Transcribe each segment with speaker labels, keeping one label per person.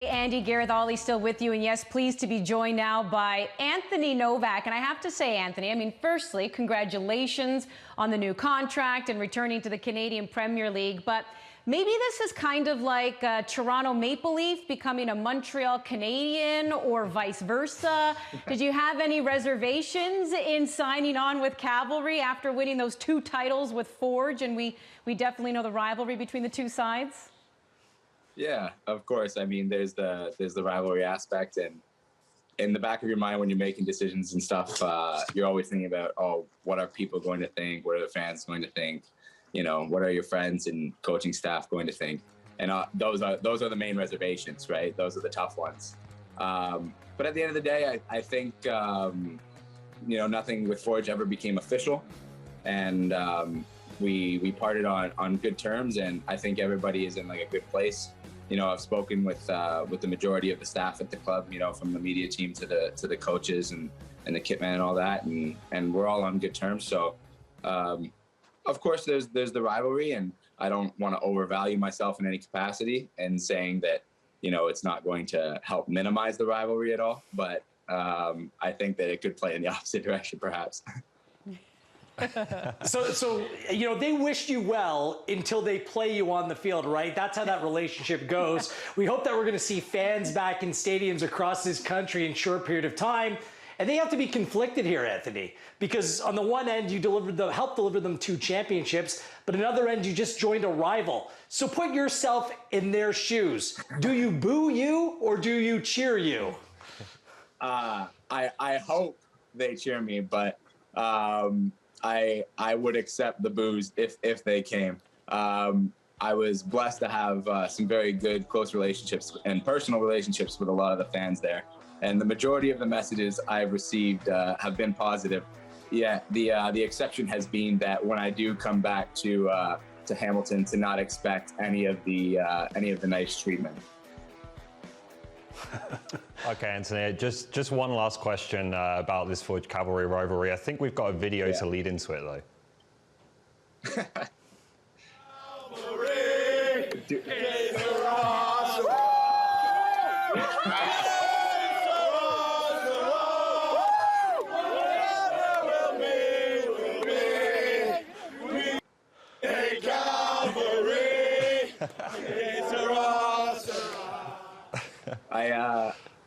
Speaker 1: Andy, Gareth, Ollie still with you, and yes, pleased to be joined now by Anthony Novak. And I have to say, Anthony, I mean, firstly, congratulations on the new contract and returning to the Canadian Premier League, but maybe this is kind of like a Toronto Maple Leaf becoming a Montreal Canadian or vice versa. Did you have any reservations in signing on with Cavalry after winning those 2 titles with Forge? And we definitely know the rivalry between the two sides.
Speaker 2: Yeah, of course. I mean, there's the rivalry aspect, and in the back of your mind when you're making decisions and stuff, you're always thinking about, oh, what are people going to think? What are the fans going to think? You know, what are your friends and coaching staff going to think? And those are the main reservations, right? Those are the tough ones. But at the end of the day, I think you know, nothing with Forge ever became official, and we parted on good terms, and I think everybody is in like a good place. You know, I've spoken with the majority of the staff at the club, you know, from the media team to the coaches and the kit man and all that, and we're all on good terms. So, of course, there's the rivalry, and I don't want to overvalue myself in any capacity and saying that, you know, it's not going to help minimize the rivalry at all. But I think that it could play in the opposite direction, perhaps.
Speaker 3: So you know, they wished you well until they play you on the field, right? That's how that relationship goes. We hope that we're going to see fans back in stadiums across this country in a short period of time. And they have to be conflicted here, Anthony, because on the one end, you helped deliver them 2 championships, but another end, you just joined a rival. So put yourself in their shoes. Do you boo you or do you cheer you?
Speaker 2: I hope they cheer me, but I would accept the boos if they came. I was blessed to have some very good close relationships and personal relationships with a lot of the fans there. And the majority of the messages I've received have been positive. Yeah, the exception has been that when I do come back to Hamilton, to not expect any of the nice treatment.
Speaker 4: Okay, Anthony, just one last question about this Forge Cavalry rivalry. I think we've got a video to lead into it, though.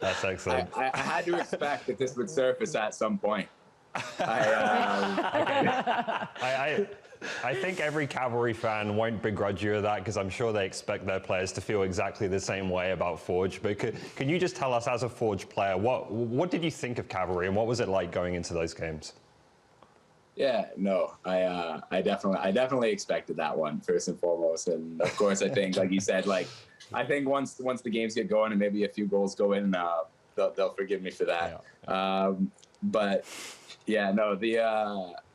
Speaker 4: That's excellent.
Speaker 2: I had to expect that this would surface at some point.
Speaker 4: I think every Cavalry fan won't begrudge you that, because I'm sure they expect their players to feel exactly the same way about Forge. But can you just tell us, as a Forge player, what did you think of Cavalry, and what was it like going into those games?
Speaker 2: Yeah, no, I definitely expected that one, first and foremost. And of course, I think, like you said, I think once the games get going and maybe a few goals go in, they'll forgive me for that. Yeah. But yeah, no, the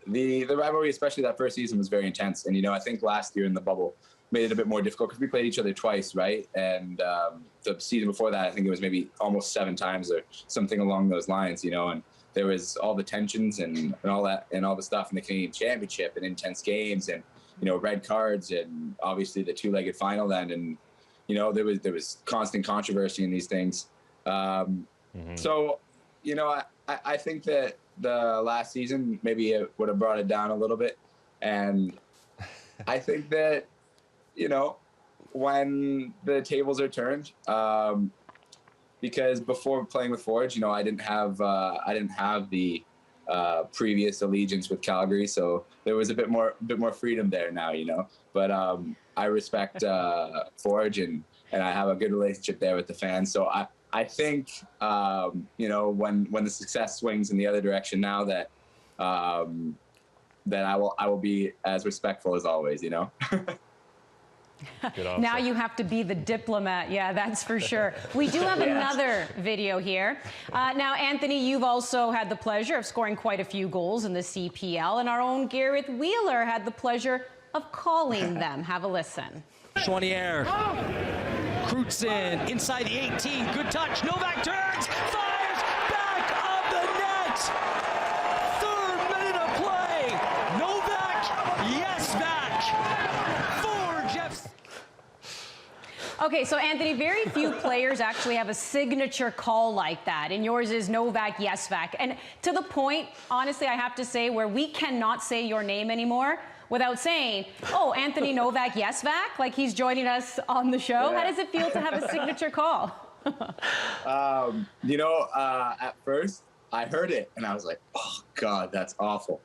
Speaker 2: rivalry, especially that first season, was very intense. And, you know, I think last year in the bubble made it a bit more difficult because we played each other twice, right? And the season before that, I think it was maybe almost 7 times or something along those lines, you know. And there was all the tensions and all that and all the stuff in the Canadian Championship and intense games and, you know, red cards and obviously the 2-legged final then. And, you know, there was constant controversy in these things. So, you know, I think that the last season, maybe it would have brought it down a little bit. And I think that, you know, when the tables are turned, because before playing with Forge, you know, I didn't have the previous allegiance with Calgary, so there was a bit more freedom there now, you know. But I respect Forge, and I have a good relationship there with the fans. So I think you know, when the success swings in the other direction now, that I will be as respectful as always, you know.
Speaker 1: Now you have to be the diplomat. Yeah, that's for sure. We do have another video here. Now, Anthony, you've also had the pleasure of scoring quite a few goals in the CPL, and our own Gareth Wheeler had the pleasure of calling them. Have a listen.
Speaker 5: Chouanier, Crutzen, inside the 18, good touch, Novak turns, fires, back of the net! 3rd minute of play, Novak, Yesvak, Forge FC.
Speaker 1: Okay, so Anthony, very few players actually have a signature call like that, and yours is Novak, Yesvak. And to the point, honestly, I have to say, where we cannot say your name anymore without saying, oh, Anthony Novak, Yesvak, like he's joining us on the show.
Speaker 2: Yeah.
Speaker 1: How does it feel to have a signature call?
Speaker 2: At first I heard it and I was like, oh God, that's awful.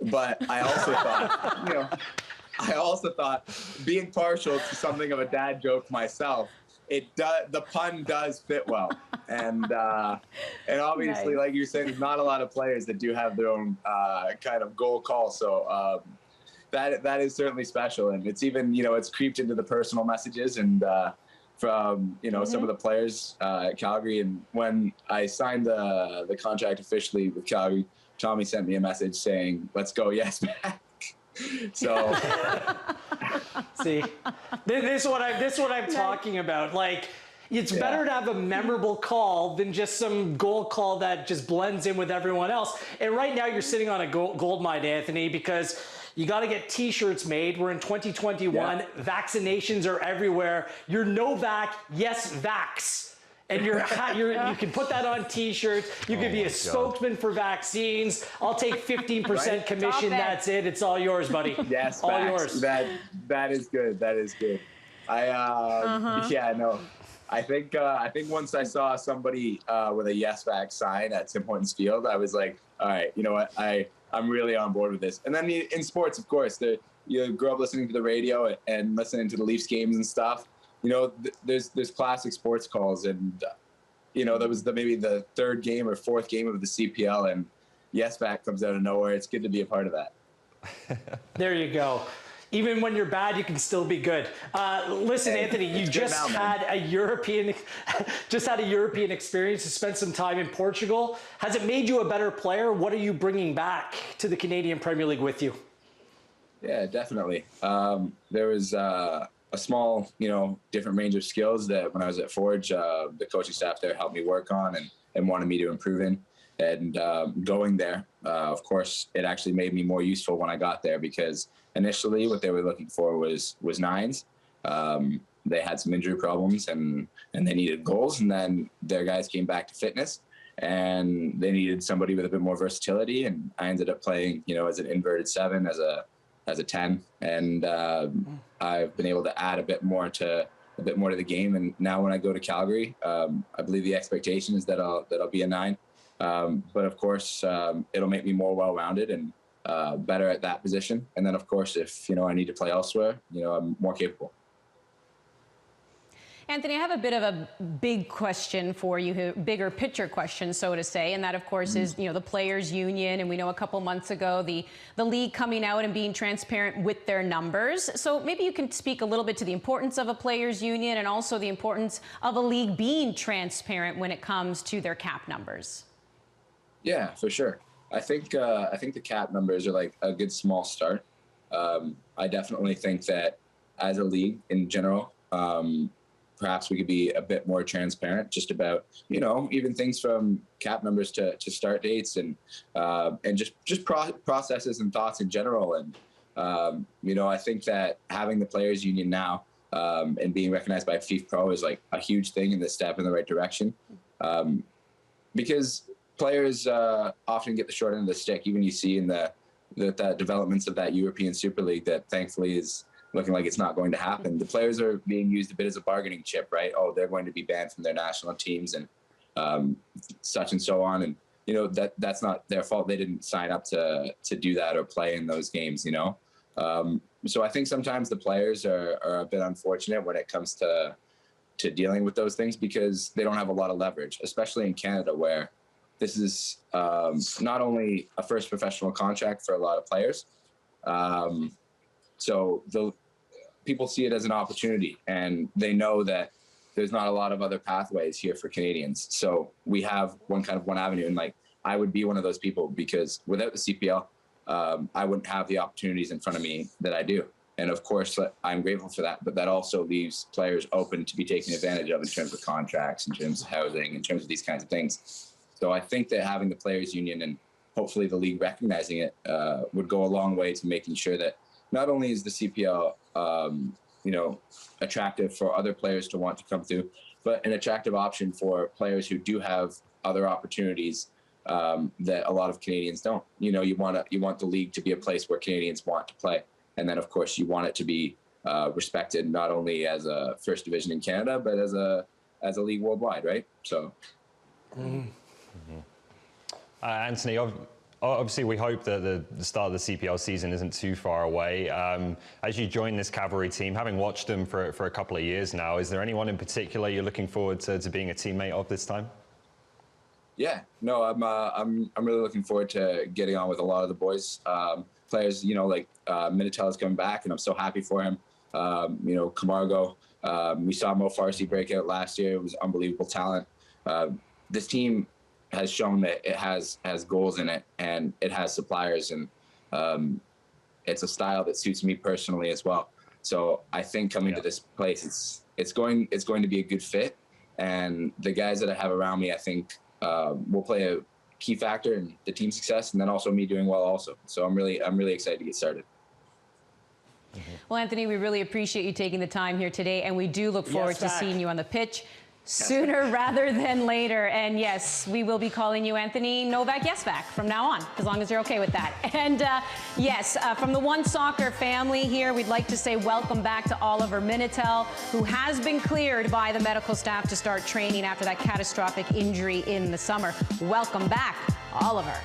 Speaker 2: But I also thought, being partial to something of a dad joke myself, the pun does fit well. And obviously,
Speaker 1: Nice.
Speaker 2: like you said, there's not a lot of players that do have their own kind of goal call. So that is certainly special. And it's even, it's creeped into the personal messages and from, some of the players at Calgary. And when I signed the contract officially with Calgary, Tommy sent me a message saying, let's go, yes, man. So
Speaker 3: See, this is what I'm talking about. Like, it's better to have a memorable call than just some goal call that just blends in with everyone else. And right now you're sitting on a gold mine, Anthony, because you got to get T-shirts made. We're in 2021.
Speaker 2: Yeah.
Speaker 3: Vaccinations are everywhere. You're Novak, yes, vax. And you can put that on T-shirts. You could be a spokesman for vaccines. I'll take 15%
Speaker 2: Right?
Speaker 3: commission. That's it. It's all yours, buddy.
Speaker 2: yes,
Speaker 3: all
Speaker 2: facts.
Speaker 3: yours.
Speaker 2: That is good. That is good. I think once I saw somebody with a Yesvak sign at Tim Hortons Field, I was like, all right, you know what? I'm really on board with this. And then in sports, of course, you grow up listening to the radio and listening to the Leafs games and stuff. There's classic sports calls, and that was maybe the third game or fourth game of the CPL, and Yesvak comes out of nowhere. It's good to be a part of that.
Speaker 3: There you go. Even when you're bad, you can still be good. Listen, Anthony, you just had a European experience. You spent some time in Portugal. Has it made you a better player? What are you bringing back to the Canadian Premier League with you?
Speaker 2: Yeah, definitely. There was a small, different range of skills that when I was at Forge, the coaching staff there helped me work on and wanted me to improve in. And going there, of course, it actually made me more useful when I got there, because initially what they were looking for was nines. They had some injury problems and they needed goals. And then their guys came back to fitness and they needed somebody with a bit more versatility. And I ended up playing, as an inverted 7, as a 10. And I've been able to add a bit more to the game. And now when I go to Calgary, I believe the expectation is that I'll be a 9. But of course, it'll make me more well-rounded and better at that position. And then, of course, if I need to play elsewhere, I'm more capable.
Speaker 1: Anthony, I have a bit of a big question for you, bigger picture question, so to say, and that, of course, is the players' union. And we know a couple months ago the league coming out and being transparent with their numbers. So maybe you can speak a little bit to the importance of a players' union and also the importance of a league being transparent when it comes to their cap numbers.
Speaker 2: Yeah, for sure. I think the cap numbers are like a good small start. I definitely think that as a league in general, perhaps we could be a bit more transparent just about, even things from cap numbers to start dates and just processes and thoughts in general. And, I think that having the players union now and being recognized by FIFA Pro is like a huge thing and the step in the right direction. Because players often get the short end of the stick. Even you see in the developments of that European Super League that thankfully is looking like it's not going to happen. The players are being used a bit as a bargaining chip, right? Oh, they're going to be banned from their national teams and such and so on. And, that's not their fault. They didn't sign up to do that or play in those games, So I think sometimes the players are a bit unfortunate when it comes to dealing with those things because they don't have a lot of leverage, especially in Canada where this is not only a first professional contract for a lot of players. So the people see it as an opportunity and they know that there's not a lot of other pathways here for Canadians. So we have one avenue. And like, I would be one of those people because without the CPL, I wouldn't have the opportunities in front of me that I do. And of course, I'm grateful for that. But that also leaves players open to be taken advantage of in terms of contracts, in terms of housing, in terms of these kinds of things. So I think that having the players union and hopefully the league recognizing it would go a long way to making sure that not only is the CPL attractive for other players to want to come through, but an attractive option for players who do have other opportunities that a lot of Canadians don't. You want the league to be a place where Canadians want to play, and then of course you want it to be respected not only as a first division in Canada, but as a league worldwide, right? So,
Speaker 4: Anthony, obviously we hope that the start of the CPL season isn't too far away. As you join this Cavalry team, having watched them for a couple of years now, is there anyone in particular you're looking forward to being a teammate of this time?
Speaker 2: Yeah, no, I'm really looking forward to getting on with a lot of the boys. Players, like Minatella's coming back, and I'm so happy for him. Camargo, we saw Mo Farsi break out last year. It was unbelievable talent. This team has shown that it has goals in it, and it has suppliers, and it's a style that suits me personally as well. So I think coming to this place, it's going to be a good fit, and the guys that I have around me, I think, will play a key factor in the team's success, and then also me doing well also. So I'm really excited to get started.
Speaker 1: Well, Anthony, we really appreciate you taking the time here today, and we do look forward to seeing you on the pitch sooner rather than later. And yes, we will be calling you Anthony Novak Yesvak from now on, as long as you're okay with that. And yes, from the OneSoccer family here, we'd like to say welcome back to Oliver Minatel, who has been cleared by the medical staff to start training after that catastrophic injury in the summer. Welcome back, Oliver.